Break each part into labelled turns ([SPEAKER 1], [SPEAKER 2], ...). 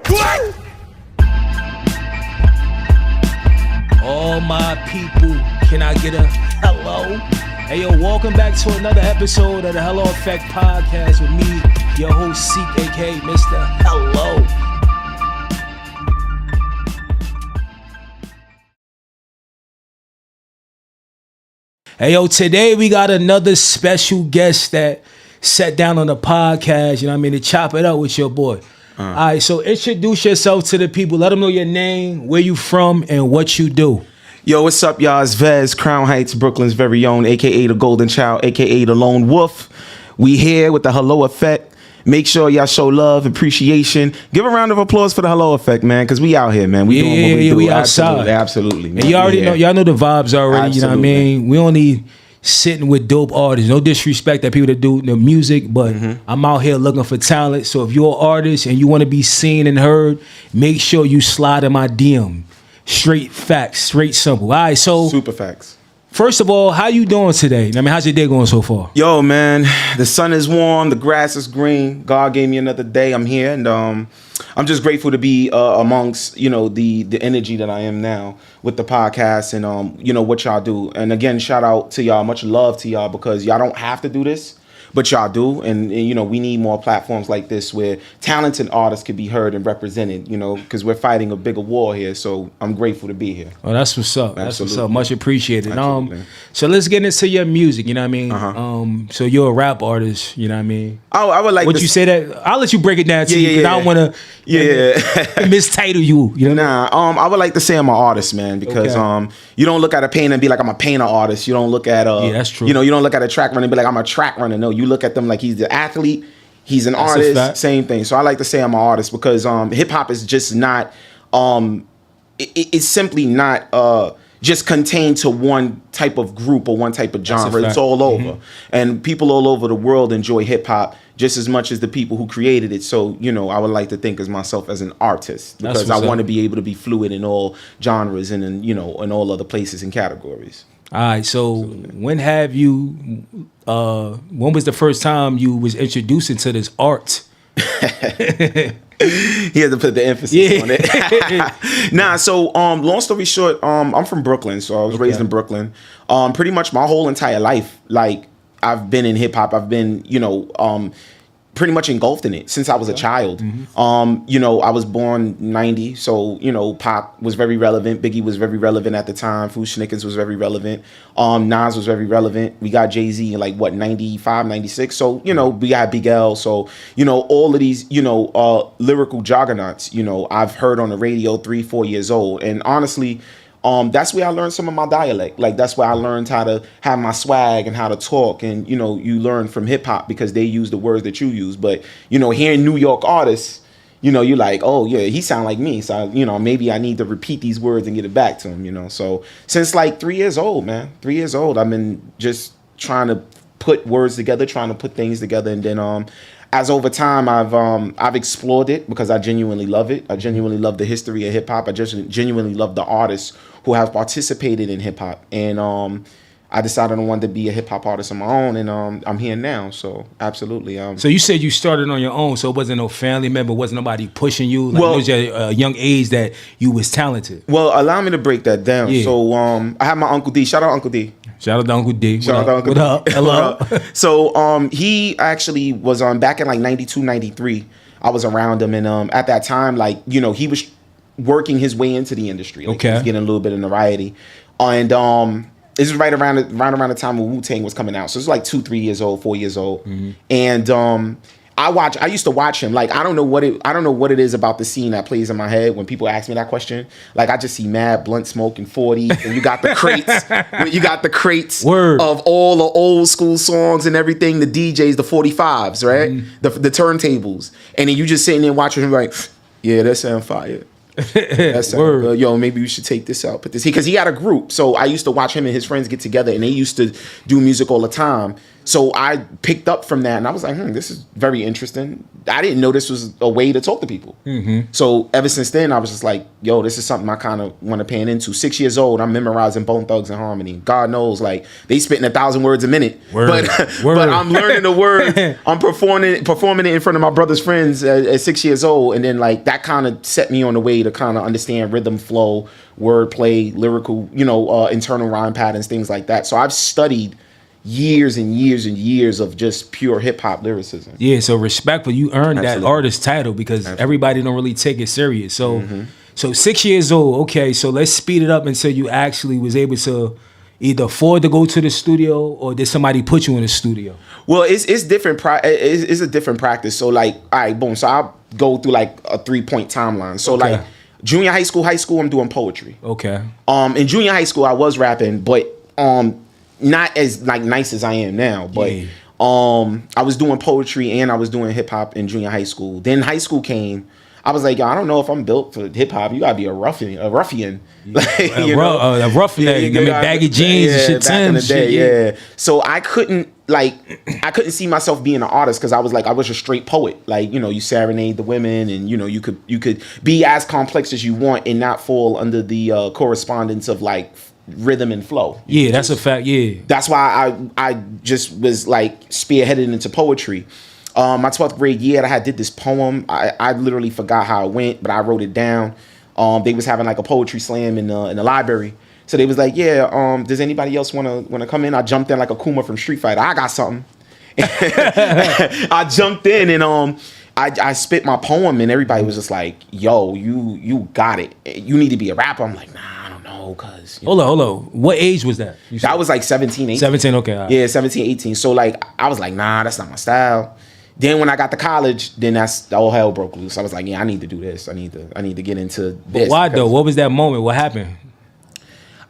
[SPEAKER 1] What? All my people, can I get a hello? Hey yo, welcome back to another episode of the Hello Effect Podcast with me, your host Seek, aka Mr. Hello. Hey yo, today we got another special guest that sat down on the podcast, you know what I mean, to chop it up with your boy. All right, so introduce yourself to the people. Let them know your name, where you from, and what you do.
[SPEAKER 2] Yo, what's up, y'all? It's VEZZ, Crown Heights, Brooklyn's very own, a.k.a. the Golden Child, a.k.a. the Lone Wolf. We here with the Hello Effect. Make sure y'all show love, appreciation. Give a round of applause for the Hello Effect, man, because we out here, man. We doing what we do.
[SPEAKER 1] We outside.
[SPEAKER 2] Absolutely.
[SPEAKER 1] And you already know, y'all know the vibes already, you know what I mean? We only sitting with dope artists. No disrespect that people that do the music, but I'm out here looking for talent. So if you're an artist and you want to be seen and heard, make sure you slide in my DM. Straight facts, straight simple. All right, so
[SPEAKER 2] super facts.
[SPEAKER 1] First of all, how you doing today? I mean, how's your day going so far?
[SPEAKER 2] Yo, man, the sun is warm, the grass is green. God gave me another day. I'm here, and I'm just grateful to be amongst, you know, the energy that I am now with the podcast and you know what y'all do. And again, shout out to y'all, much love to y'all, because y'all don't have to do this, but y'all do. And you know, we need more platforms like this where talented artists can be heard and represented, you know, because we're fighting a bigger war here. So I'm grateful to be here.
[SPEAKER 1] Oh, that's what's up. That's what's up. Much appreciated.
[SPEAKER 2] Absolutely.
[SPEAKER 1] So let's get into your music, you know what I mean? So you're a rap artist, you know what I mean?
[SPEAKER 2] I would like
[SPEAKER 1] Would you say that? I'll let you break it down to you, because I don't want to mistitle you. You know?
[SPEAKER 2] Nah, I would like to say I'm an artist, man, because you don't look at a painter and be like, I'm a painter artist. You don't look at
[SPEAKER 1] that's true.
[SPEAKER 2] You know, you don't look at a track runner and be like, I'm a track runner. No, you look at them like he's the athlete, he's an artist, same thing. So I like to say I'm an artist because hip hop is just not it's simply not just contained to one type of group or one type of genre. It's all over. And people all over the world enjoy hip hop just as much as the people who created it. So, you know, I would like to think of myself as an artist because I want to be able to be fluid in all genres and in, you know, in all other places and categories.
[SPEAKER 1] All right, so when have you when was the first time you was introduced into this art?
[SPEAKER 2] He had to put the emphasis on it. Nah, so long story short, I'm from Brooklyn, so I was raised in Brooklyn. Pretty much my whole entire life, like I've been in hip hop. I've been, you know, pretty much engulfed in it since I was a child. You know, I was born 90, so, you know, Pop was very relevant. Biggie was very relevant at the time. Food Schnickens was very relevant. Nas was very relevant. We got Jay-Z in like, what, 95, 96? So, you know, we got Big L. So, you know, all of these, you know, lyrical juggernauts, you know, I've heard on the radio 3-4 years old. And honestly, that's where I learned some of my dialect. Like, that's where I learned how to have my swag and how to talk. And, you know, you learn from hip hop because they use the words that you use. But, you know, hearing New York artists, you know, you're like, oh, yeah, he sound like me. So, you know, maybe I need to repeat these words and get it back to him, you know. So since like 3 years old, man, 3 years old, I've been just trying to put words together, trying to put things together. And then as over time, I've explored it because I genuinely love it. I genuinely love the history of hip hop. I just genuinely love the artists who have participated in hip hop. And I decided I wanted to be a hip hop artist on my own, and I'm here now. So absolutely.
[SPEAKER 1] So you said you started on your own, so it wasn't no family member, wasn't nobody pushing you. Like, it was at a young age that you was talented.
[SPEAKER 2] Well, allow me to break that down. Yeah. So I have my Uncle D. Shout out Uncle D.
[SPEAKER 1] Shout out to Uncle D.
[SPEAKER 2] Shout out to Uncle
[SPEAKER 1] D. What up? Hello.
[SPEAKER 2] So he actually was back in like 92, 93. I was around him, and at that time, like, you know, he was working his way into the industry. Like, he was getting a little bit of notoriety. And this is right around the time when Wu-Tang was coming out. So it's like 2-3 years old, 4 years old. And I used to watch him. Like, I don't know what it is about the scene that plays in my head when people ask me that question. Like, I just see mad blunt smoke and 40, and you got the crates. You got the crates of all the old school songs and everything, the DJs, the 45s, right? The turntables. And then you just sitting there watching him like, yeah, that sound fire. That's yo, maybe we should take this out, put this here, because he had a group. So I used to watch him and his friends get together, and they used to do music all the time. So I picked up from that, and I was like, this is very interesting. I didn't know this was a way to talk to people. So ever since then, I was just like, yo, this is something I kind of want to pan into. 6 years old, I'm memorizing Bone Thugs and Harmony. God knows, like, they spitting 1,000 words a minute. But I'm learning the word. I'm performing it in front of my brother's friends at 6 years old. And then, like, that kind of set me on the way to kind of understand rhythm, flow, wordplay, lyrical, internal rhyme patterns, things like that. So I've studied years and years and years of just pure hip hop lyricism.
[SPEAKER 1] Yeah, so respectful, you earned that artist title because everybody don't really take it serious. So so 6 years old, okay, so let's speed it up until you actually was able to either afford to go to the studio or did somebody put you in the studio?
[SPEAKER 2] Well, it's different. It's a different practice. So like, all right, boom. So I'll go through like a 3-point timeline. So like junior high school, I'm doing poetry.
[SPEAKER 1] Okay.
[SPEAKER 2] In junior high school, I was rapping, but not as like nice as I am now, but I was doing poetry and I was doing hip hop in junior high school. Then high school came. I was like, yo, I don't know if I'm built for hip hop. You gotta be a ruffian. Like,
[SPEAKER 1] a ruffian. Baggy jeans and shit.
[SPEAKER 2] Back in the day, So I couldn't see myself being an artist because I was a straight poet. Like, you serenade the women, and you could be as complex as you want and not fall under the correspondence of like rhythm and flow.
[SPEAKER 1] Yeah, that's a fact. Yeah,
[SPEAKER 2] that's why I just was like spearheaded into poetry. My 12th grade year, I did this poem. I literally forgot how it went, but I wrote it down. They was having like a poetry slam in the library, so they was like, yeah, does anybody else want to come in? I jumped in like a Kuma from Street Fighter. I got something. I jumped in and I spit my poem, and everybody was just like, yo, you got it. You need to be a rapper. I'm like, nah. Cause
[SPEAKER 1] hold on. What age was that?
[SPEAKER 2] That was like 17, 18.
[SPEAKER 1] 17, okay. Right.
[SPEAKER 2] Yeah, 17, 18. So like I was like, nah, that's not my style. Then when I got to college, then that's all hell broke loose. I was like, yeah, I need to do this. I need to get into this.
[SPEAKER 1] But why though? What was that moment? What happened?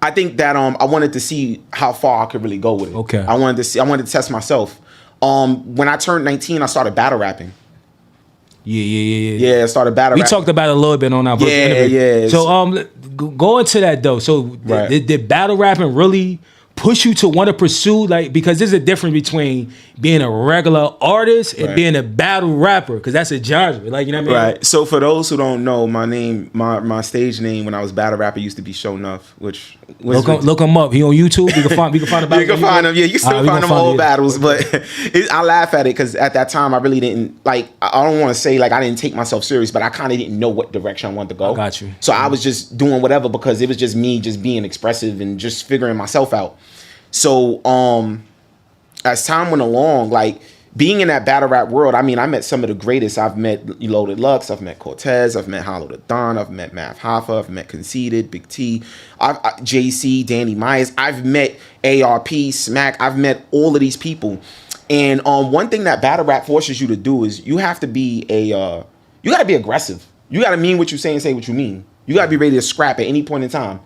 [SPEAKER 2] I think that I wanted to see how far I could really go with it.
[SPEAKER 1] Okay.
[SPEAKER 2] I wanted to test myself. When I turned 19, I started battle rapping. Yeah, I started battle rapping.
[SPEAKER 1] We talked about it a little bit on our first interview.
[SPEAKER 2] Yeah.
[SPEAKER 1] So go into that though. So did battle rapping really push you to want to pursue, like, because there's a difference between being a regular artist and being a battle rapper, because that's a genre, like, you know what I mean?
[SPEAKER 2] Right. So for those who don't know, my stage name when I was battle rapper used to be Show Enough, which was
[SPEAKER 1] look him up. He on YouTube. You can find about.
[SPEAKER 2] You can find him. Yeah, you still find him old battles, but I laugh at it because at that time I really didn't like. I don't want to say like I didn't take myself serious, but I kind of didn't know what direction I wanted to go.
[SPEAKER 1] I got you.
[SPEAKER 2] So I was just doing whatever because it was just me, just being expressive and just figuring myself out. So as time went along, like being in that battle rap world, I mean, I met some of the greatest. I've met Loaded Lux, I've met Cortez, I've met Hollow the Don, I've met Math Hoffa, I've met Conceited, Big T, JC, Danny Myers. I've met ARP, Smack. I've met all of these people. And one thing that battle rap forces you to do is you have to be you got to be aggressive. You got to mean what you say and say what you mean. You got to be ready to scrap at any point in time.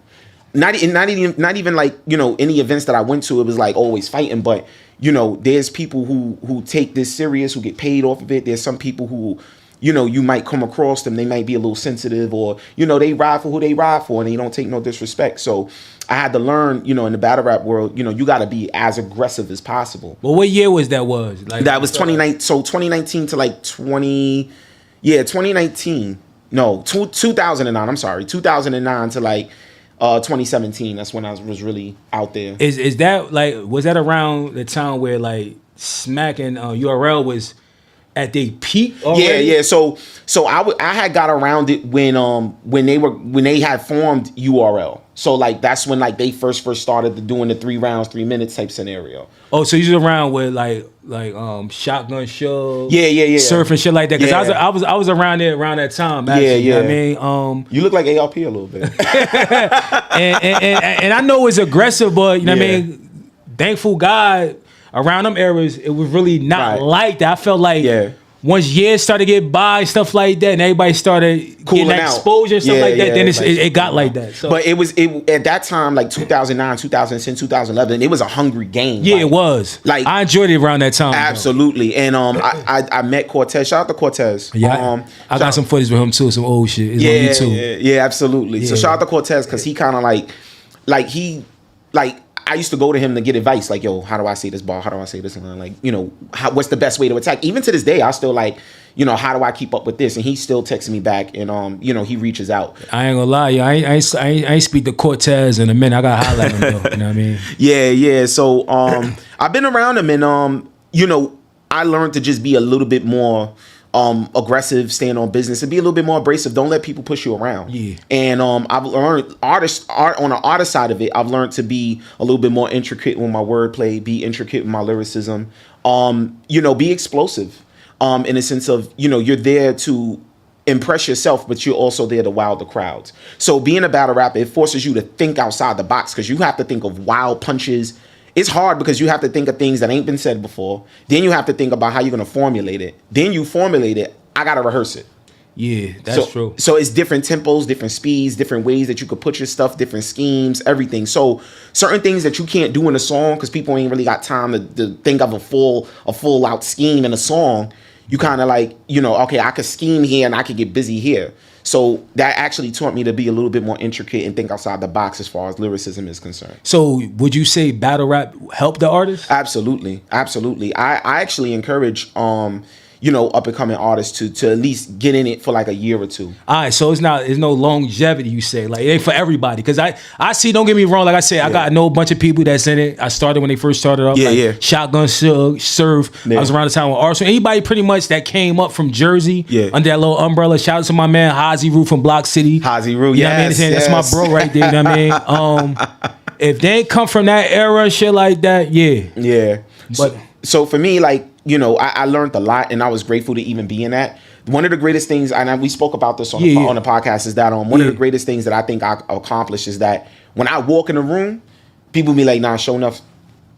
[SPEAKER 2] Not even like, any events that I went to, it was like always fighting, but there's people who take this serious, who get paid off of it. There's some people who, you might come across them, they might be a little sensitive, or they ride for who they ride for, and they don't take no disrespect. So I had to learn, in the battle rap world, you got to be as aggressive as possible.
[SPEAKER 1] Well, what year was that? Like
[SPEAKER 2] that was 2019. So 2019 to like 2019. No, 2009. I'm sorry, 2009 to like 2017. That's when I was really out there.
[SPEAKER 1] Is that like, was that around the time where like Smack and URL was at their peak already?
[SPEAKER 2] Yeah. So I had got around it when they had formed URL. So like that's when like they first started doing the 3 rounds, 3 minutes type scenario.
[SPEAKER 1] Oh, so you was around with like Shotgun Show,
[SPEAKER 2] yeah,
[SPEAKER 1] Surf and shit like that. Because I was around there around that time. Actually,
[SPEAKER 2] yeah.
[SPEAKER 1] You know what I mean,
[SPEAKER 2] you look like ARP a little bit,
[SPEAKER 1] and I know it's aggressive, but you know what I mean. Thankful God, around them eras, it was really not like that. I felt like once years started to get by, stuff like that, and everybody started
[SPEAKER 2] cooling
[SPEAKER 1] getting that exposure and stuff like that, then it got like that. So.
[SPEAKER 2] But it at that time, like 2009, 2010, 2011, it was a hungry game.
[SPEAKER 1] Yeah, it was. Like I enjoyed it around that time.
[SPEAKER 2] Absolutely. Though. And I met Cortez. Shout out to Cortez.
[SPEAKER 1] Yeah, I got some footage with him too, some old shit. It's on YouTube.
[SPEAKER 2] Yeah, absolutely. Yeah. So shout out to Cortez because he kind of like I used to go to him to get advice, like, yo, how do I say this bar? How do I say this line? Like, you know, what's the best way to attack? Even to this day, I still like, you know, how do I keep up with this? And he still texts me back, and you know, he reaches out.
[SPEAKER 1] I ain't gonna lie, yo, I ain't speak to Cortez in a minute. I gotta highlight him though. You know what I mean?
[SPEAKER 2] Yeah. So I've been around him, and you know, I learned to just be a little bit more aggressive, stand on business, and be a little bit more abrasive. Don't let people push you around.
[SPEAKER 1] Yeah.
[SPEAKER 2] And I've learned art on the artist side of it. I've learned to be a little bit more intricate with my wordplay, be intricate with my lyricism. You know, be explosive. In a sense of, you know, you're there to impress yourself, but you're also there to wow the crowds. So being a battle rapper, it forces you to think outside the box, because you have to think of wild punches. It's hard because you have to think of things that ain't been said before. Then you have to think about how you're going to formulate it. Then you formulate it. I got to rehearse it.
[SPEAKER 1] Yeah, that's true.
[SPEAKER 2] So it's different tempos, different speeds, different ways that you could put your stuff, different schemes, everything. So certain things that you can't do in a song because people ain't really got time to think of a full out scheme in a song. You kind of like, you know, okay, I could scheme here and I could get busy here. So that actually taught me to be a little bit more intricate and think outside the box as far as lyricism is concerned.
[SPEAKER 1] So would you say battle rap helped the artist?
[SPEAKER 2] Absolutely. I actually encourage you know, up and coming artists to at least get in it for like a year or two.
[SPEAKER 1] All right, so it's no longevity, you say, like it ain't for everybody. Because I see, don't get me wrong, like I said, I know a bunch of people that's in it. I started when they first started up. Shotgun Surf. I was around the time with Arsenal. Anybody pretty much that came up from Jersey under that little umbrella. Shout out to my man Hazy Roo from Block City.
[SPEAKER 2] Hazy Roo,
[SPEAKER 1] you know what I mean? That's my bro right there. You know what I mean? If they ain't come from that era, shit like that,
[SPEAKER 2] yeah.
[SPEAKER 1] But
[SPEAKER 2] so for me, like, you know, I learned a lot, and I was grateful to even be in that. One of the greatest things, and we spoke about this on the podcast, is that one of the greatest things that I think I accomplished is that when I walk in a room, people be like, nah, show enough,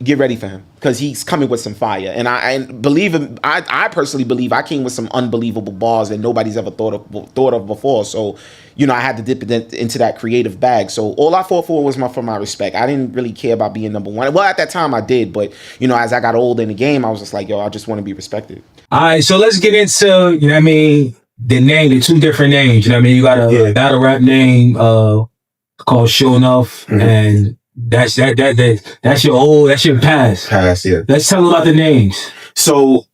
[SPEAKER 2] get ready for him, because he's coming with some fire. And I believe him. I personally believe I came with some unbelievable bars that nobody's ever thought of before. So, you know, I had to dip into that creative bag. So all I fought for was for my respect. I didn't really care about being number one. Well, at that time I did, but you know, as I got older in the game, I was just like, yo, I just want to be respected.
[SPEAKER 1] All right, so let's get into, you know what I mean, the two different names. You know what I mean? You got a battle rap name called Show Enough, and that's your past.
[SPEAKER 2] Yeah.
[SPEAKER 1] Let's tell about the names.
[SPEAKER 2] So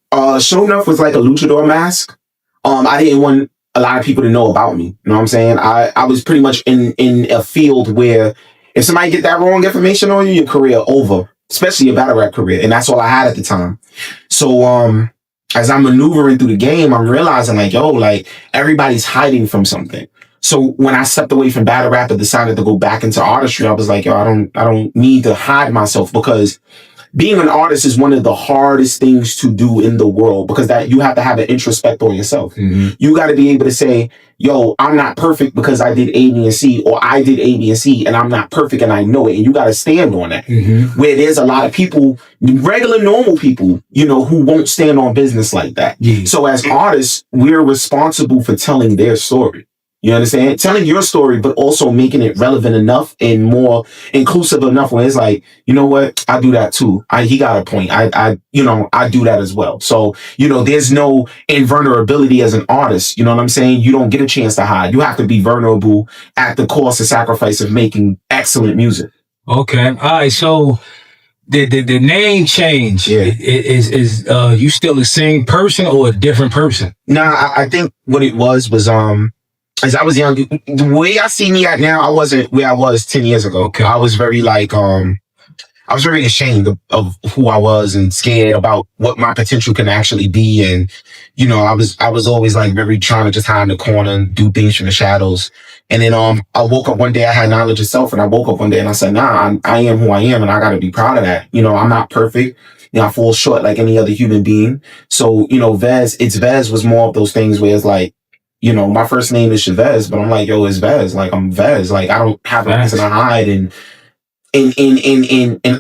[SPEAKER 2] Show Enough was like a luchador mask. I didn't want a lot of people to know about me. You know what I'm saying? I was pretty much in a field where if somebody get that wrong information on you, your career over, especially your battle rap career. And that's all I had at the time. So as I'm maneuvering through the game, I'm realizing like, yo, like everybody's hiding from something. So when I stepped away from battle rap and decided to go back into artistry, I was like, yo, I don't need to hide myself, because being an artist is one of the hardest things to do in the world, because that you have to have an introspect on yourself. Mm-hmm. You got to be able to say, yo, I'm not perfect because I did A, B, and C, or I did A, B, and C, and I'm not perfect and I know it. And you got to stand on that. Mm-hmm. Where there's a lot of people, regular, normal people, you know, who won't stand on business like that. Yeah. So as artists, we're responsible for telling their story. You understand? Telling your story, but also making it relevant enough and more inclusive enough when it's like, you know what? I do that too. He got a point. I do that as well. So, you know, there's no invulnerability as an artist. You know what I'm saying? You don't get a chance to hide. You have to be vulnerable at the cost and sacrifice of making excellent music.
[SPEAKER 1] Okay. All right. So the name change is you still the same person or a different person?
[SPEAKER 2] Nah, I think what it was as I was young, the way I see me at now, I wasn't where I was 10 years ago. Okay. I was very like, I was very ashamed of who I was and scared about what my potential can actually be. And, you know, I was always like very trying to just hide in the corner and do things from the shadows. And then, I woke up one day, I had knowledge of self, and I woke up one day and I said, nah, I am who I am, and I got to be proud of that. You know, I'm not perfect. You know, I fall short like any other human being. So, you know, VEZZ was more of those things where it's like, you know, my first name is Chavez, but I'm like, yo, it's VEZZ. Like, I'm VEZZ. Like, I don't have a reason to hide and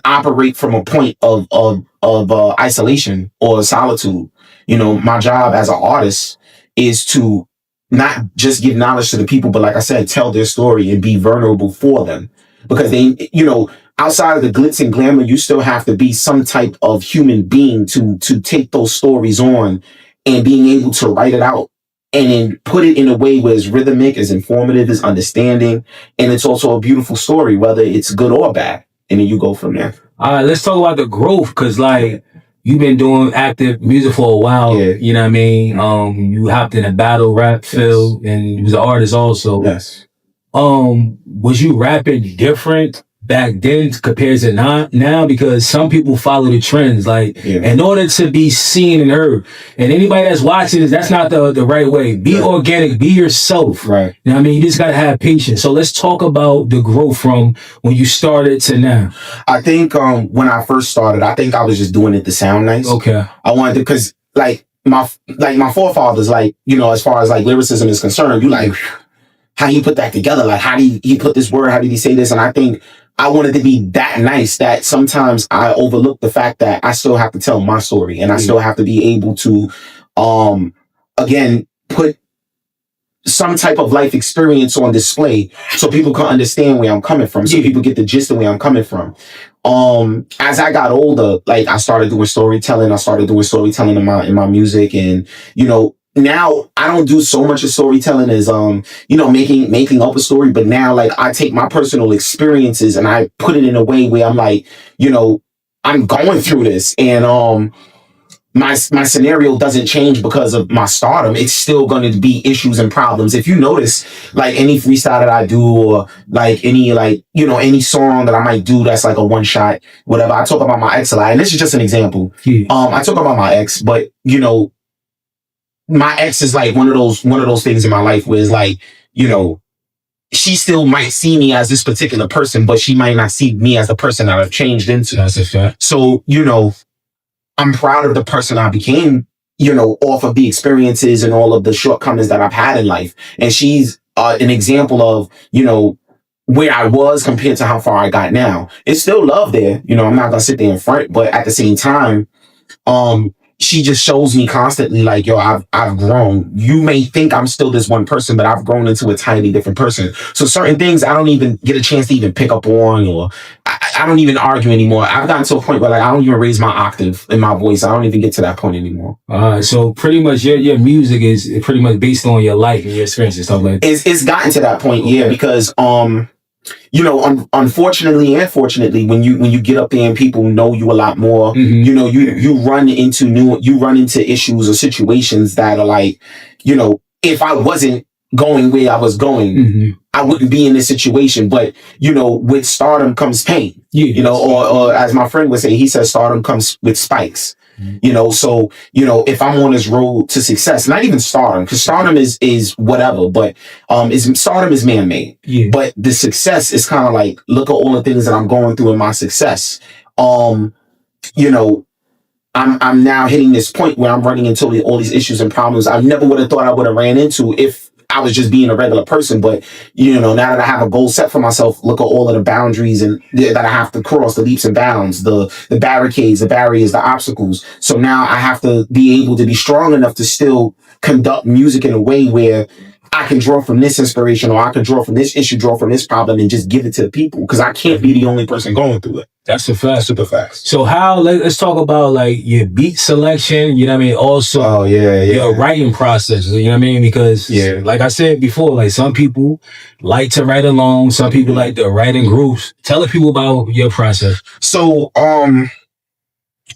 [SPEAKER 2] operate from a point of isolation or solitude. You know, my job as an artist is to not just give knowledge to the people, but like I said, tell their story and be vulnerable for them. Because they, you know, outside of the glitz and glamour, you still have to be some type of human being to take those stories on and being able to write it out and then put it in a way where it's rhythmic, is informative, is understanding, and it's also a beautiful story, whether it's good or bad. and then you go from there.
[SPEAKER 1] All right, let's talk about the growth, because like you've been doing active music for a while.
[SPEAKER 2] Yeah.
[SPEAKER 1] You know what I mean? You hopped in a battle rap field, and you was an artist also.
[SPEAKER 2] Yes.
[SPEAKER 1] Was you rapping different back then compared to now? Because some people follow the trends, like in order to be seen and heard. And anybody that's watching this, that's not the right way. Be organic, be yourself.
[SPEAKER 2] Right.
[SPEAKER 1] You know what I mean? You just gotta have patience. So let's talk about the growth from when you started to now.
[SPEAKER 2] I think when I first started, I think I was just doing it to sound nice.
[SPEAKER 1] Okay.
[SPEAKER 2] I wanted to, because like my forefathers, like, you know, as far as like lyricism is concerned, you like, how he put that together? Like, how did he put this word? How did he say this? And I think I wanted to be that nice that sometimes I overlook the fact that I still have to tell my story, and I still have to be able to, again, put some type of life experience on display so people can understand where I'm coming from, so people get the gist of where I'm coming from. As I got older, like I started doing storytelling. I started doing storytelling in my music, and you know, now I don't do so much of storytelling as you know, making up a story, but now like I take my personal experiences and I put it in a way where I'm like, you know, I'm going through this, and my scenario doesn't change because of my stardom. It's still going to be issues and problems. If you notice, like any freestyle that I do, or like any, like, you know, any song that I might do that's like a one shot, whatever, I talk about my ex a lot, and this is just an example. I talk about my ex, but you know, my ex is like one of those things in my life where it's like, you know, she still might see me as this particular person, but she might not see me as the person that I've changed into.
[SPEAKER 1] That's a fact.
[SPEAKER 2] So, you know, I'm proud of the person I became, you know, off of the experiences and all of the shortcomings that I've had in life. And she's an example of, you know, where I was compared to how far I got now. It's still love there. You know, I'm not going to sit there in front, but at the same time, she just shows me constantly like, yo, I've grown. You may think I'm still this one person, but I've grown into a totally different person. So certain things I don't even get a chance to even pick up on, or I don't even argue anymore. I've gotten to a point where like I don't even raise my octave in my voice. I don't even get to that point anymore.
[SPEAKER 1] So pretty much your music is pretty much based on your life and your experiences, stuff like that.
[SPEAKER 2] It's gotten to that point, yeah, because you know, unfortunately and fortunately, when you get up there and people know you a lot more, you know, you run into issues or situations that are like, you know, if I wasn't going where I was going, I wouldn't be in this situation. But you know, with stardom comes pain. You know, or as my friend would say, he says stardom comes with spikes. You know, so, you know, if I'm on this road to success, not even stardom, because stardom is whatever, but stardom is man-made. But the success is kind of like, look at all the things that I'm going through in my success. You know, I'm now hitting this point where I'm running into all these issues and problems I never would have thought I would have ran into if I was just being a regular person. But, you know, now that I have a goal set for myself, look at all of the boundaries and that I have to cross, the leaps and bounds, the barricades, the barriers, the obstacles. So now I have to be able to be strong enough to still conduct music in a way where I can draw from this inspiration, or I can draw from this issue, draw from this problem, and just give it to the people, because I can't be the only person going through it.
[SPEAKER 1] That's a fact.
[SPEAKER 2] Super fast.
[SPEAKER 1] So let's talk about like your beat selection, you know what I mean? Also, your writing process, you know what I mean? Because like I said before, like some people like to write alone, some people like to write in groups. Tell the people about your process.
[SPEAKER 2] So,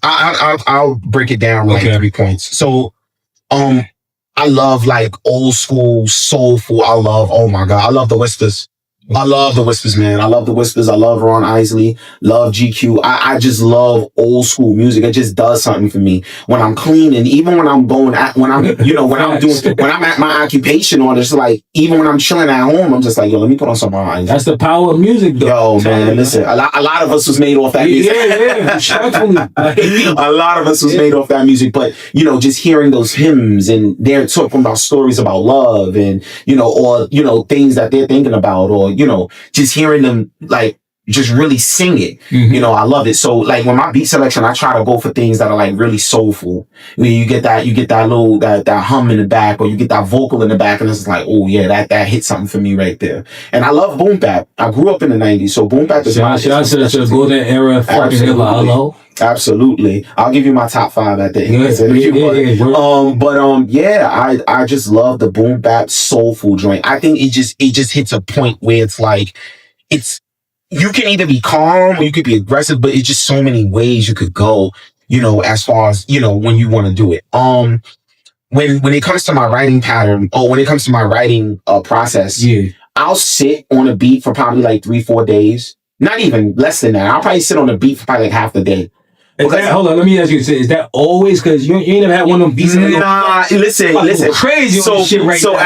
[SPEAKER 2] I'll break it down like 3 points. So, I love like old school soulful. Oh my God, I love the Whispers. I love the Whispers, man. I love the Whispers. I love Ron Isley. Love GQ. I just love old school music. It just does something for me when I'm cleaning. Even when I'm when I'm at my occupation, or just like even when I'm chilling at home, I'm just like, yo, let me put on some Ron Isley.
[SPEAKER 1] That's the power of music, though.
[SPEAKER 2] Yo, man, listen. A lot of us was made off that music. A lot of us was made off that music. But you know, just hearing those hymns, and they're talking about stories about love, and you know, or you know, things that they're thinking about, or you know, just hearing them like just really sing it. You know, I love it. So like when my beat selection, I try to go for things that are like really soulful. When you get that little that hum in the back, or you get that vocal in the back, and it's like, oh yeah, that hit something for me right there. And I love boom bap. I grew up in the 90s, so boom bap is my
[SPEAKER 1] shout out to the golden era fucking hip hop.
[SPEAKER 2] Absolutely. I'll give you my top 5 at the end. I just love the boom bap soulful joint. I think it just hits a point where it's like, it's
[SPEAKER 3] you can either be calm or you could be aggressive, but it's just so many ways you could go, as far as, when you want to do it. When it comes to my writing pattern, or when it comes to my writing process, I'll sit on a beat for probably like 3-4 days. Not even less than that. I'll probably sit on a beat for probably like half the day.
[SPEAKER 1] Hold on, let me ask you, is that always? Because you ain't never had one of them beats.
[SPEAKER 3] Nah, listen.
[SPEAKER 1] Crazy shit right now.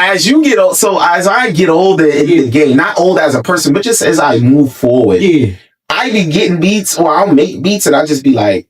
[SPEAKER 3] As I get older in the game, not old as a person, but just as I move forward, I be getting beats, or I'll make beats, and I just be like,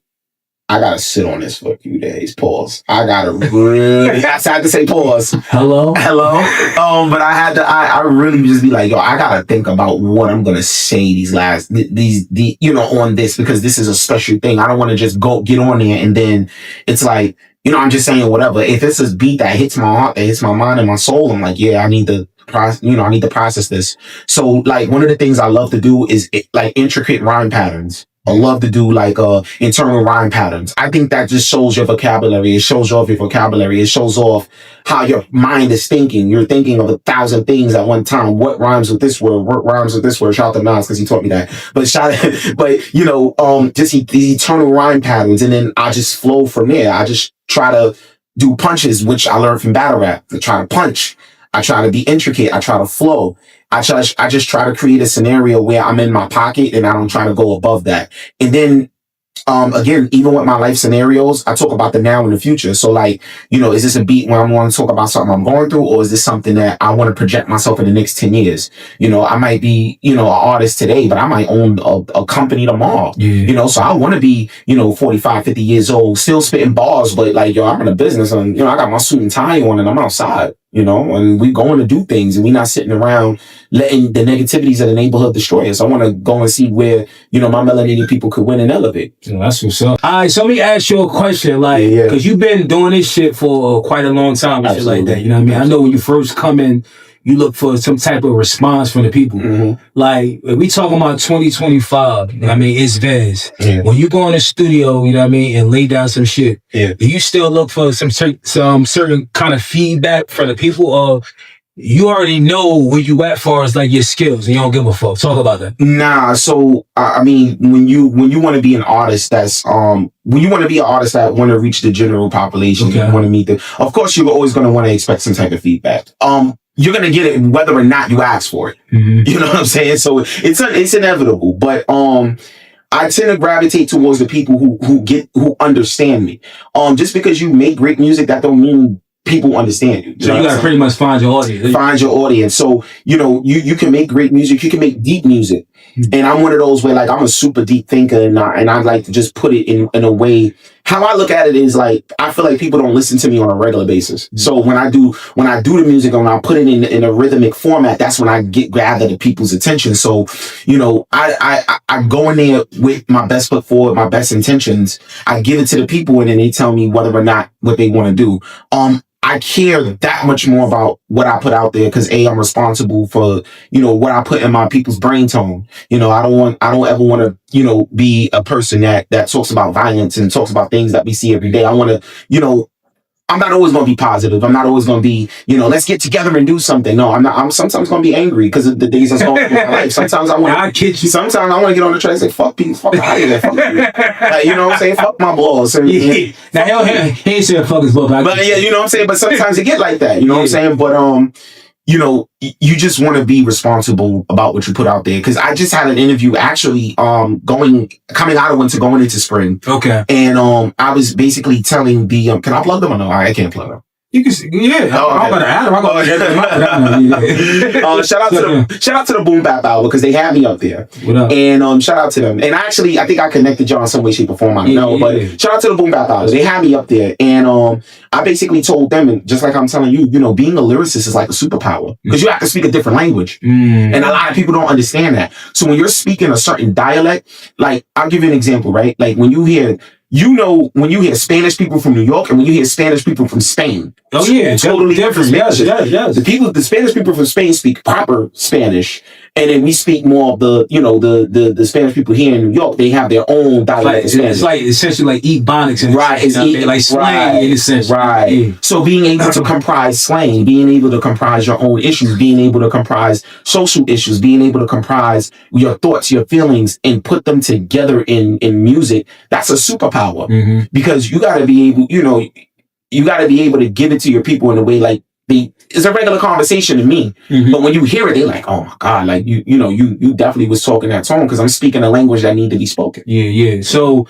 [SPEAKER 3] I gotta sit on this for a few days. Pause. I gotta really. I had to say pause.
[SPEAKER 1] Hello.
[SPEAKER 3] But I really just be like, yo, I gotta think about what I'm gonna say on this, because this is a special thing. I don't want to just get on there and then it's like, I'm just saying whatever. If it's a beat that hits my heart, that hits my mind and my soul, I'm like, yeah, I need to process this. So like one of the things I love to do is like intricate rhyme patterns. I love to do like internal rhyme patterns. I think that just shows your vocabulary. It shows off your vocabulary. It shows off how your mind is thinking. You're thinking of 1,000 things at one time. What rhymes with this word? What rhymes with this word? Shout out to Nas because he taught me that. Just these eternal rhyme patterns, and then I just flow from there. I just try to do punches, which I learned from battle rap. I try to punch. I try to be intricate. I try to flow. I just try to create a scenario where I'm in my pocket and I don't try to go above that. And then, again, even with my life scenarios, I talk about the now and the future. So like, is this a beat where I want to talk about something I'm going through, or is this something that I want to project myself in the next 10 years? I might be, an artist today, but I might own a company tomorrow, so I want to be, 45, 50 years old, still spitting bars, but like, yo, I'm in a business and, I got my suit and tie on and I'm outside. And we going to do things, and we not sitting around letting the negativities of the neighborhood destroy us. I want to go and see where, my melanated people could win and elevate.
[SPEAKER 1] That's what's up. All right, so let me ask you a question, like, because you've been doing this shit for quite a long time and shit like that. You know what I mean? I know when you first come in, you look for some type of response from the people. Mm-hmm. Like, if we talking about 2025, you know what I mean, it's VEZZ. Yeah. When you go in the studio, you know what I mean, and lay down some shit, do you still look for some certain kind of feedback from the people, or you already know where you at far as like your skills and you don't give a fuck? Talk about that.
[SPEAKER 3] Nah, so I mean, when you want to be an artist that's when you want to be an artist that want to reach the general population, you want to meet of course you're always going to want to expect some type of feedback. You're going to get it whether or not you ask for it. Mm-hmm. You know what I'm saying? So it's inevitable, but I tend to gravitate towards the people who understand me. Just because you make great music, that don't mean people understand you.
[SPEAKER 1] So you gotta pretty much find your audience.
[SPEAKER 3] Find your audience. So, you can make great music, you can make deep music. Mm-hmm. And I'm one of those where like I'm a super deep thinker, and I like to just put it in a way. How I look at it is like, I feel like people don't listen to me on a regular basis. Mm-hmm. So when I do the music and I put it in a rhythmic format, that's when I gather the people's attention. So, I go in there with my best foot forward, my best intentions. I give it to the people, and then they tell me whether or not what they want to do. I care that much more about what I put out there because I'm responsible for, what I put in my people's brain tone. I don't ever want to, be a person that talks about violence and talks about things that we see every day. I want to, I'm not always going to be positive. I'm not always going to be, let's get together and do something. No, I'm not. I'm sometimes going to be angry because of the days that's going on in my life. Sometimes I want to sometimes I want to get on the train and say, fuck people, fuck out of there, fuck you. Like, you know what I'm saying? Fuck my balls. And,
[SPEAKER 1] now, he ain't saying fuck his balls.
[SPEAKER 3] But yeah, you know what I'm saying? But sometimes it get like that. You know what I'm saying? But, you just want to be responsible about what you put out there. Cause I just had an interview actually, coming out of winter, going into spring.
[SPEAKER 1] Okay.
[SPEAKER 3] And, I was basically telling the, can I plug them or no? I can't plug them.
[SPEAKER 1] You can, I'm gonna add them. I'm gonna
[SPEAKER 3] shout out to the Boom Bap Hour because they had me up there.
[SPEAKER 1] What up?
[SPEAKER 3] And shout out to them. And I think I connected y'all in some way, shape, or form. I don't know, but shout out to the Boom Bap Hour. They had me up there, and I basically told them, and just like I'm telling you, being a lyricist is like a superpower because you have to speak a different language, and a lot of people don't understand that. So when you're speaking a certain dialect, like I'll give you an example, right? Like when you hear Spanish people from New York and when you hear Spanish people from Spain.
[SPEAKER 1] Oh yeah,
[SPEAKER 3] totally different.
[SPEAKER 1] Yes.
[SPEAKER 3] The Spanish people from Spain speak proper Spanish, And then we speak more of the, you know, the Spanish people here in New York. They have their own dialect.
[SPEAKER 1] It's like essentially like Ebonics,
[SPEAKER 3] right? It's
[SPEAKER 1] like slang in a sense,
[SPEAKER 3] right?
[SPEAKER 1] Yeah.
[SPEAKER 3] So being able to comprise slang, being able to comprise your own issues, being able to comprise social issues, being able to comprise your thoughts, your feelings, and put them together in music. That's a superpower because you got to be able, you know, you got to be able to give it to your people in a way like. It's a regular conversation to me, but when you hear it, they're like, "Oh my god!" Like you know, you definitely was talking that tone because I'm speaking a language that need to be spoken.
[SPEAKER 1] Yeah. So,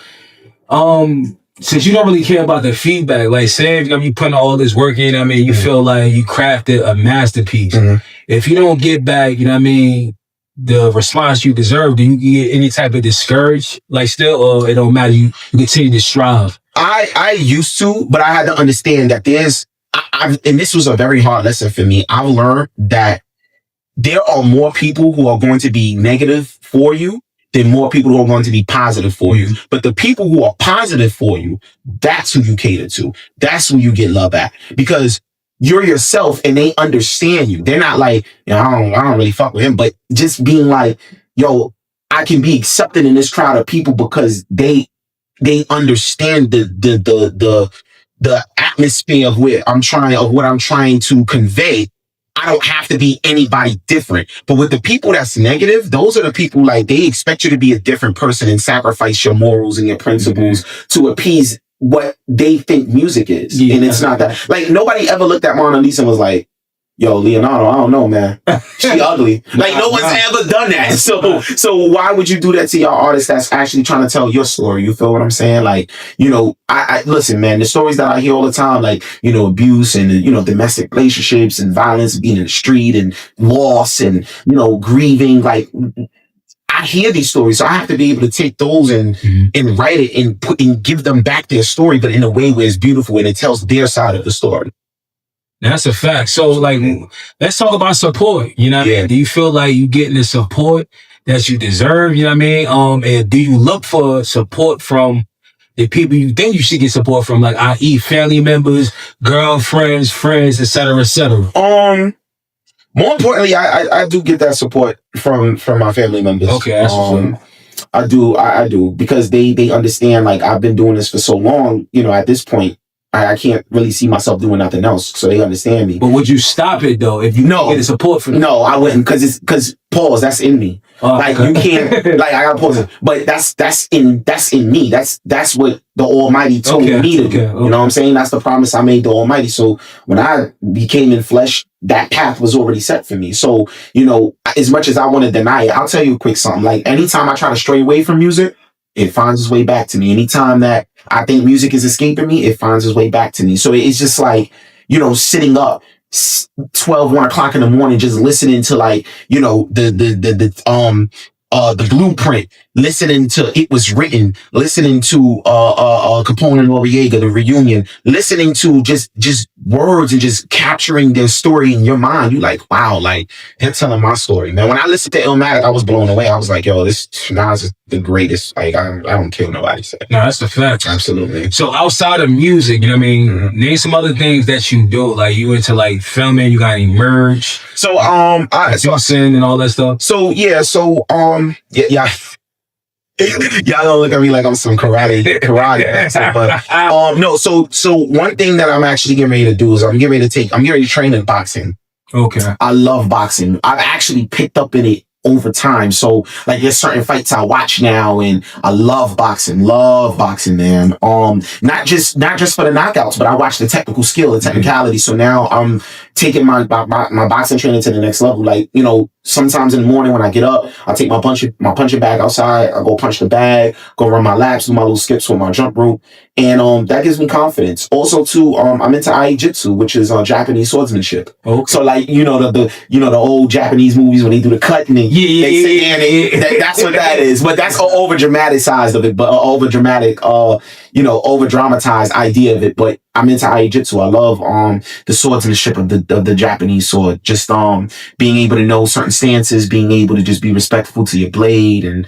[SPEAKER 1] since you don't really care about the feedback, like say if you putting all this work in, I mean, you feel like you crafted a masterpiece. If you don't get back, you know what I mean, the response you deserve, do you get any type of discouraged, like still, or it don't matter? You continue to strive.
[SPEAKER 3] I used to, but I had to understand that and this was a very hard lesson for me. I've learned that there are more people who are going to be negative for you than more people who are going to be positive for you. But the people who are positive for you, that's who you cater to. That's who you get love at because you're yourself and they understand you. They're not like, you know, I don't really fuck with him, but just being like, yo, I can be accepted in this crowd of people because they understand the atmosphere of what I'm trying to convey. I don't have to be anybody different. But with the people that's negative, those are the people like they expect you to be a different person and sacrifice your morals and your principles to appease what they think music is. And it's not that. Like nobody ever looked at Mona Lisa and was like, yo, Leonardo, I don't know, man. She ugly. Like no one's ever done that. So why would you do that to your artist that's actually trying to tell your story? You feel what I'm saying? Like, you know, I listen, man, the stories that I hear all the time, like, you know, abuse and, you know, domestic relationships and violence, being in the street and loss and, you know, grieving, like, I hear these stories, so I have to be able to take those and write it and give them back their story, but in a way where it's beautiful and it tells their side of the story.
[SPEAKER 1] That's a fact. So, like, let's talk about support. You know what I mean? Do you feel like you getting the support that you deserve? You know what I mean? And do you look for support from the people you think you should get support from, like, i.e., family members, girlfriends, friends, etc., etc.?
[SPEAKER 3] More importantly, I do get that support from my family members.
[SPEAKER 1] Okay, that's
[SPEAKER 3] I do because they understand. Like I've been doing this for so long. You know, at this point. I can't really see myself doing nothing else, so they understand me.
[SPEAKER 1] But would you stop it though if you get the support from them?
[SPEAKER 3] No, I wouldn't, because pause. That's in me. Like you can't. Like I gotta pause it. But that's in me. That's what the Almighty told me to do. You know what I'm saying? That's the promise I made the Almighty. So when I became in flesh, that path was already set for me. So you know, as much as I want to deny it, I'll tell you a quick something. Like anytime I try to stray away from music, it finds its way back to me. Anytime that I think music is escaping me, it finds its way back to me. So it's just like, you know, sitting up 1 o'clock in the morning, just listening to like, you know, the blueprint, listening to It Was Written, listening to Capone and Noriega, The Reunion, listening to just words and just capturing their story in your mind. You like, wow, like they're telling my story, man. When I listened to Illmatic, I was blown away. I was like, yo, this Nas is the greatest. Like I don't kill nobody. So.
[SPEAKER 1] No, that's a fact.
[SPEAKER 3] Absolutely.
[SPEAKER 1] So outside of music, you know what I mean? Name some other things that you do. Like you into like filming, you got any merch?
[SPEAKER 3] So
[SPEAKER 1] Justin and all that stuff.
[SPEAKER 3] So yeah. Y'all don't look at me like I'm some karate. But no. So one thing that I'm actually getting ready to do is I'm getting ready to train in boxing.
[SPEAKER 1] Okay.
[SPEAKER 3] I love boxing. I've actually picked up in it over time. So like there's certain fights I watch now and I love boxing, man. Not just for the knockouts, but I watch the technical skill, the technicality. So now I'm taking my boxing training to the next level. Like, you know, sometimes in the morning when I get up, I take my punching bag outside, I go punch the bag, go run my laps, do my little skips with my jump rope. And that gives me confidence. Also too, I'm into Ai-Jitsu, which is Japanese swordsmanship. Okay. So like, you know, the old Japanese movies when they do the cut and they sit there and that's what that is. But that's an over dramatized of it, but over dramatic, over dramatized idea of it. But I'm into Ai-Jitsu. I love the swordsmanship of the Japanese sword. Just being able to know certain stances, being able to just be respectful to your blade, and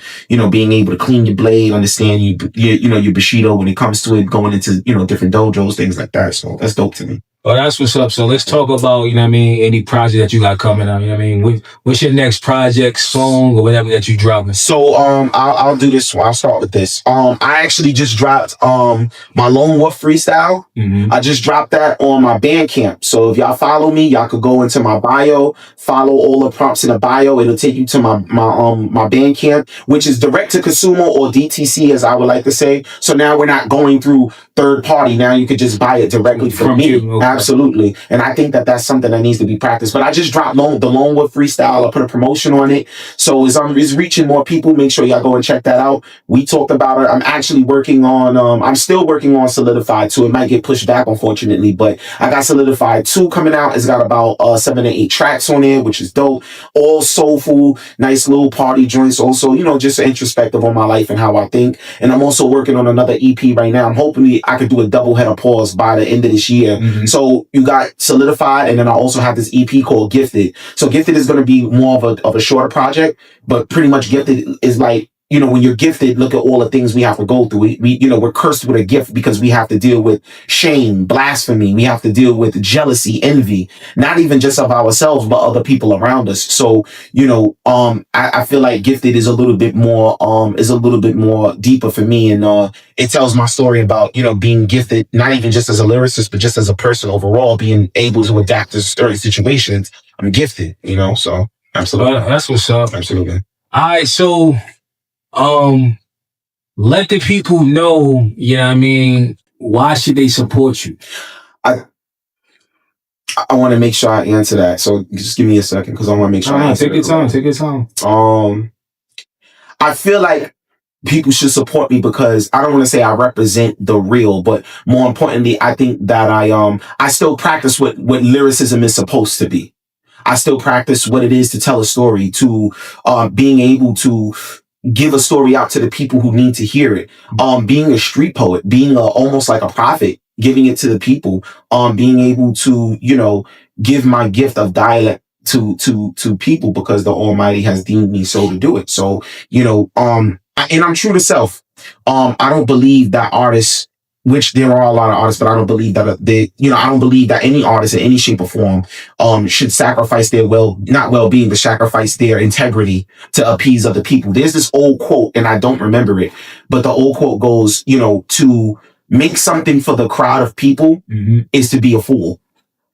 [SPEAKER 3] being able to clean your blade, understand your Bushido when it comes to it, going into different dojos, things like that. So that's dope to me.
[SPEAKER 1] Oh, that's what's up. So let's talk about, you know what I mean, any project that you got coming out. You know what I mean? What's your next project, song, or whatever that you dropping?
[SPEAKER 3] So I'll do this one. I'll start with this. I actually just dropped my Lone Wolf freestyle.
[SPEAKER 1] Mm-hmm.
[SPEAKER 3] I just dropped that on my Bandcamp. So if y'all follow me, y'all could go into my bio, follow all the prompts in the bio. It'll take you to my Bandcamp, which is direct to consumer or DTC, as I would like to say. So now we're not going through third party. Now you could just buy it directly from me.
[SPEAKER 1] You. Okay.
[SPEAKER 3] Absolutely. And I think that that's something that needs to be practiced. But I just dropped the Lone Wolf freestyle. I put a promotion on it. So it's reaching more people. Make sure y'all go and check that out. We talked about it. I'm actually working on, I'm still working on Solidified 2. It might get pushed back, unfortunately, but I got Solidified 2 coming out. It's got about 7 to 8 tracks on it, which is dope. All soulful, nice little party joints. Also, you know, just introspective on my life and how I think. And I'm also working on another EP right now. I'm hoping I could do a double header pause by the end of this year.
[SPEAKER 1] Mm-hmm.
[SPEAKER 3] So you got Solidified, and then I also have this EP called Gifted. So Gifted is going to be more of a shorter project, but pretty much Gifted is like, you know, when you're gifted, look at all the things we have to go through. We you know, we're cursed with a gift because we have to deal with shame, blasphemy. We have to deal with jealousy, envy, not even just of ourselves, but other people around us. So, you know, I feel like Gifted is a little bit more deeper for me. And, it tells my story about, you know, being gifted, not even just as a lyricist, but just as a person overall, being able to adapt to certain situations. I'm gifted, you know, so absolutely.
[SPEAKER 1] That's what's up.
[SPEAKER 3] Absolutely.
[SPEAKER 1] All right. So, let the people know, you know what I mean, why should they support you?
[SPEAKER 3] I want to make sure I answer that. So just give me a second, because I want to make sure I answer
[SPEAKER 1] Take your time. Take your time.
[SPEAKER 3] I feel like people should support me because I don't want to say I represent the real, but more importantly, I think that I still practice what lyricism is supposed to be. I still practice what it is to tell a story, to being able to give a story out to the people who need to hear it. Being a street poet, being almost like a prophet, giving it to the people. Being able to, you know, give my gift of dialect to people because the Almighty has deemed me so to do it. So, you know, and I'm true to self. I don't believe that artists, which there are a lot of artists, but I don't believe that I don't believe that any artist in any shape or form should sacrifice their not well-being, but sacrifice their integrity to appease other people. There's this old quote, and I don't remember it, but the old quote goes, you know, to make something for the crowd of people is to be a fool.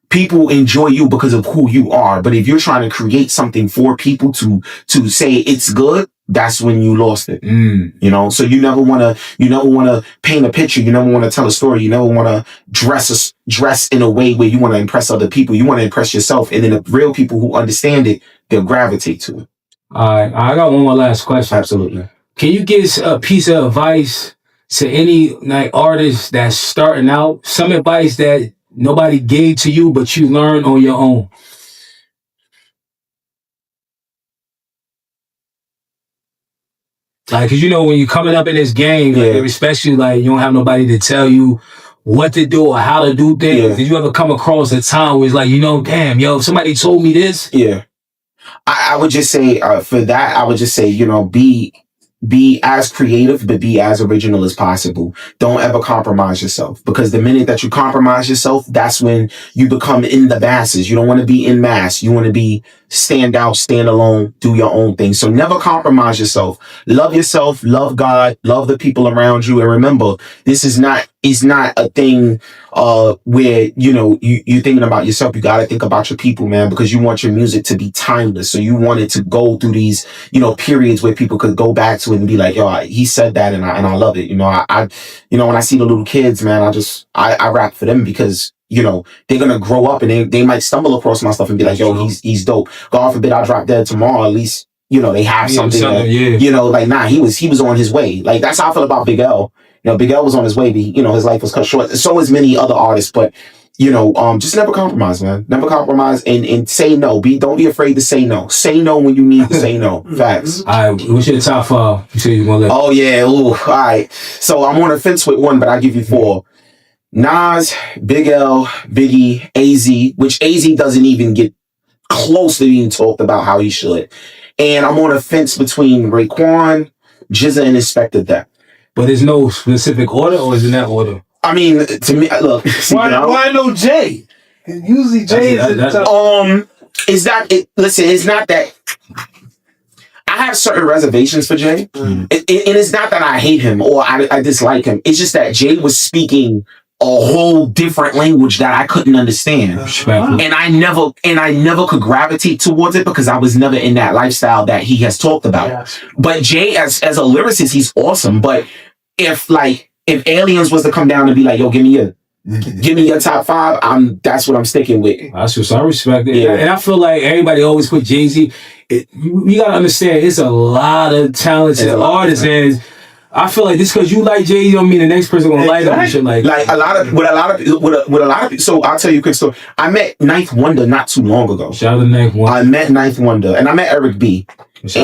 [SPEAKER 3] People enjoy you because of who you are, but if you're trying to create something for people to say it's good, that's when you lost it. You know, so you never want to paint a picture. You never want to tell a story. You never want to dress in a way where you want to impress other people. You want to impress yourself. And then the real people who understand it, they'll gravitate to it.
[SPEAKER 1] All right. I got one more last question.
[SPEAKER 3] Absolutely.
[SPEAKER 1] Can you give a piece of advice to any like artist that's starting out? Some advice that nobody gave to you, but you learned on your own. Like, cause you know, when you're coming up in this game, like, especially like you don't have nobody to tell you what to do or how to do things. Yeah. Did you ever come across a time where it's like, you know, damn, yo, somebody told me this?
[SPEAKER 3] Yeah. I would just say, for that, I would just say, you know, be as creative, but be as original as possible. Don't ever compromise yourself, because the minute that you compromise yourself, that's when you become in the masses. You don't want to be in mass. You want to be stand out, stand alone, do your own thing. So never compromise yourself. Love yourself, love God, love the people around you. And remember, this is not a thing where, you know, you're thinking about yourself. You got to think about your people, man, because you want your music to be timeless. So you want it to go through these, you know, periods where people could go back to it and be like, yo, he said that, and I love it. You know, I when I see the little kids, man, I rap for them, because, you know, they're going to grow up and they might stumble across my stuff and be like, yo, he's dope. God forbid I drop dead tomorrow. At least, you know, they have something that, you know, like, nah, he was on his way. Like, that's how I feel about Big L. You know, Big L was on his way, but you know, his life was cut short. So is many other artists, but, you know, just never compromise, man. Never compromise, and say no. Don't be afraid to say no. Say no when you need to say no. Facts.
[SPEAKER 1] All right, what's your top 5? You said you want to
[SPEAKER 3] Oh, yeah. Ooh, all right. So I'm on a fence with one, but I'll give you 4. Nas, Big L, Biggie, AZ, which AZ doesn't even get close to being talked about how he should. And I'm on a fence between Raekwon, GZA, and Inspector Deck.
[SPEAKER 1] But there's no specific order, or is it in that order?
[SPEAKER 3] I mean, to me, look.
[SPEAKER 4] Why no Jay? Usually Jay is
[SPEAKER 3] listen, it's not that I have certain reservations for Jay. And it's not that I hate him or I dislike him. It's just that Jay was speaking a whole different language that I couldn't understand. And I never could gravitate towards it because I was never in that lifestyle that he has talked about. Yes. But Jay as a lyricist, he's awesome. But if aliens was to come down and be like, yo, give me your top 5, that's what I'm sticking with.
[SPEAKER 1] That's what I respect it. Yeah. And I feel like everybody always put Jay-Z. You gotta understand, it's a lot of talented artists, and I feel like just because you like Jay, don't mean the next person gonna like him and shit like
[SPEAKER 3] a lot of people. So I'll tell you a quick story. I met Ninth Wonder not too long ago.
[SPEAKER 1] Shout out to Ninth Wonder.
[SPEAKER 3] I met Ninth Wonder, and I met Eric B. So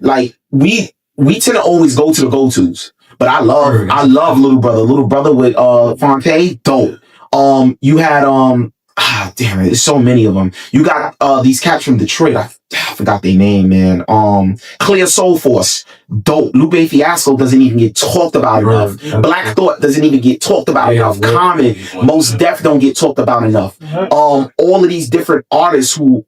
[SPEAKER 3] like we tend to always go to the go-tos. But I love Little Brother. Little Brother with Fonte, dope. You had damn it, there's so many of them. You got these cats from Detroit. I forgot their name, man. Clear Soul Force, dope. Lupe Fiasco doesn't even get talked about enough. Black Thought doesn't even get talked about enough. Common, Most Def don't get talked about enough. All of these different artists who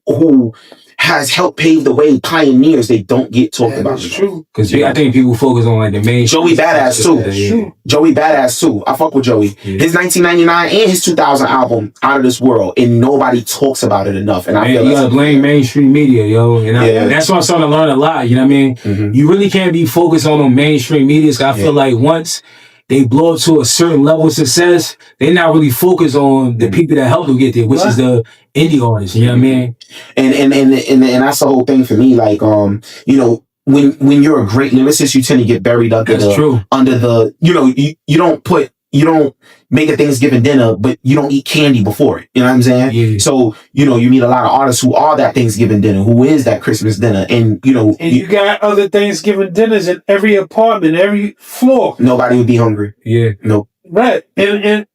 [SPEAKER 3] has helped pave the way, pioneers, they don't get talked about.
[SPEAKER 4] That's true.
[SPEAKER 1] Because I think people focus on like the main.
[SPEAKER 3] Joey Badass too. Joey Badass too. I fuck with Joey. Yeah. His 1999 and his 2000 album, Out of This World, and nobody talks about it enough. And I feel
[SPEAKER 1] you gotta blame mainstream media, yo. And that's why I'm starting to learn a lot. You know what I mean? Mm-hmm. You really can't be focused on mainstream media. I feel like once they blow up to a certain level of success, they're not really focused on the people that help them get there, which is the indie artists. You know what I mean?
[SPEAKER 3] And that's the whole thing for me. Like, you know, when you're a great lyricist, you tend to get buried under the, you know, you don't make a Thanksgiving dinner, but you don't eat candy before it. You know what I'm saying? Yeah. So, you know, you meet a lot of artists who are that Thanksgiving dinner, who is that Christmas dinner. And, you know.
[SPEAKER 4] And you got other Thanksgiving dinners in every apartment, every floor.
[SPEAKER 3] Nobody would be hungry.
[SPEAKER 1] Yeah.
[SPEAKER 3] Nope.
[SPEAKER 4] Right. And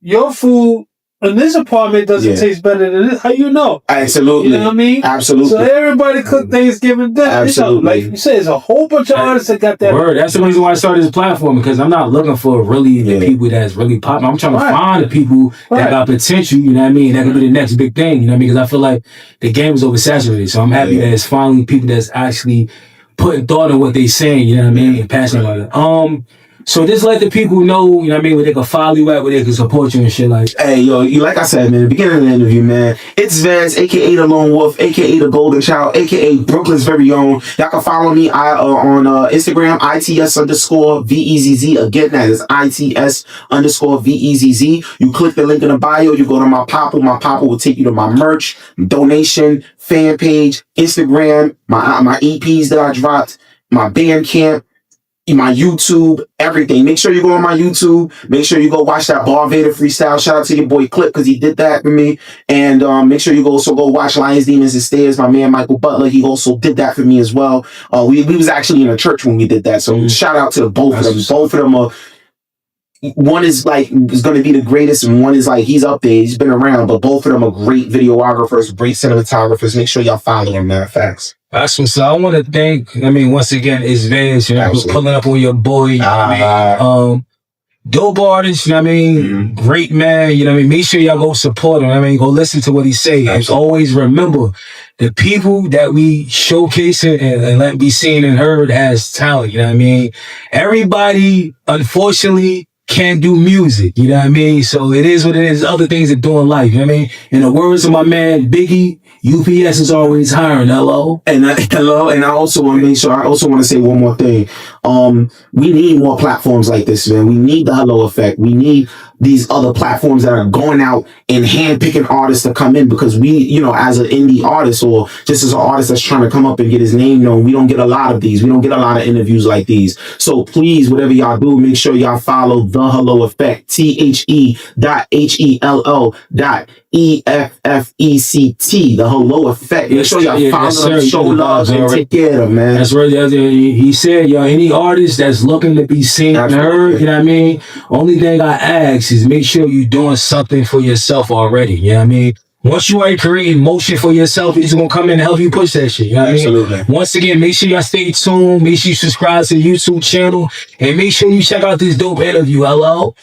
[SPEAKER 4] your food in this apartment doesn't taste better than this. How you know?
[SPEAKER 3] Absolutely.
[SPEAKER 4] You know what I mean?
[SPEAKER 3] Absolutely.
[SPEAKER 4] So everybody cook Thanksgiving dinner.
[SPEAKER 3] Absolutely.
[SPEAKER 4] Like you said, there's a whole bunch of artists that got that.
[SPEAKER 1] Word. That's the reason why I started this platform, because I'm not looking for really the people that's really popping. I'm trying to find the people that got potential, you know what I mean? That could be the next big thing, you know what I mean? Because I feel like the game is oversaturated. So I'm happy that it's finally people that's actually putting thought in what they saying, you know what I mean? And passionate about it. So just let the people know, you know what I mean, where they can follow you at, where they can support you and shit like that.
[SPEAKER 3] Hey, yo, like I said, man, at the beginning of the interview, man, it's VEZZ, a.k.a. The Lone Wolf, a.k.a. The Golden Child, a.k.a. Brooklyn's very own. Y'all can follow me on Instagram, ITS_VEZZ. Again, that is ITS_VEZZ. You click the link in the bio, you go to my Popple. My Popple will take you to my merch, donation, fan page, Instagram, my EPs that I dropped, my Bandcamp, my YouTube, everything. Make sure you go on my YouTube. Make sure you go watch that Bar Vader freestyle. Shout out to your boy Clip, because he did that for me. And make sure you also go watch Lions, Demons, and Stairs. My man Michael Butler, he also did that for me as well. We was actually in a church when we did that. So shout out to both of them. Both of them are. One is going to be the greatest, and one is he's up there. He's been around, but both of them are great videographers, great cinematographers. Make sure y'all follow them, man. Facts.
[SPEAKER 1] Awesome. So I want to thank, once again, it's VEZZ, you know, pulling up on your boy, you know what I mean? Dope artist, you know what I mean? Mm-hmm. Great man, you know what I mean? Make sure y'all go support him, I mean? Go listen to what he say. And always remember, the people that we showcase and let be seen and heard as talent, you know what I mean? Everybody, unfortunately, can't do music, you know what I mean? So it is what it is. Other things that do in life, you know what I mean? In the words of my man Biggie, UPS is always hiring. Hello?
[SPEAKER 3] Hello. And I also want to make sure, I also want to say one more thing. We need more platforms like this, man. We need the Hello Effect. We need these other platforms that are going out and handpicking artists to come in, because we, you know, as an indie artist or just as an artist that's trying to come up and get his name known, we don't get a lot of these. We don't get a lot of interviews like these. So please, whatever y'all do, make sure y'all follow the Hello Effect, THE.HELO.EFFECT, the Hello Effect. Make sure y'all follow them, show love, and take care of them, man.
[SPEAKER 1] That's right. He said, yo, any artist that's looking to be seen and heard, you know what I mean? Only thing I ask is make sure you're doing something for yourself already, you know what I mean? Once you ain't creating motion for yourself, he's gonna come in and help you push that shit, you know what I mean?
[SPEAKER 3] Absolutely.
[SPEAKER 1] Once again, make sure y'all stay tuned, make sure you subscribe to the YouTube channel, and make sure you check out this dope interview. Hello?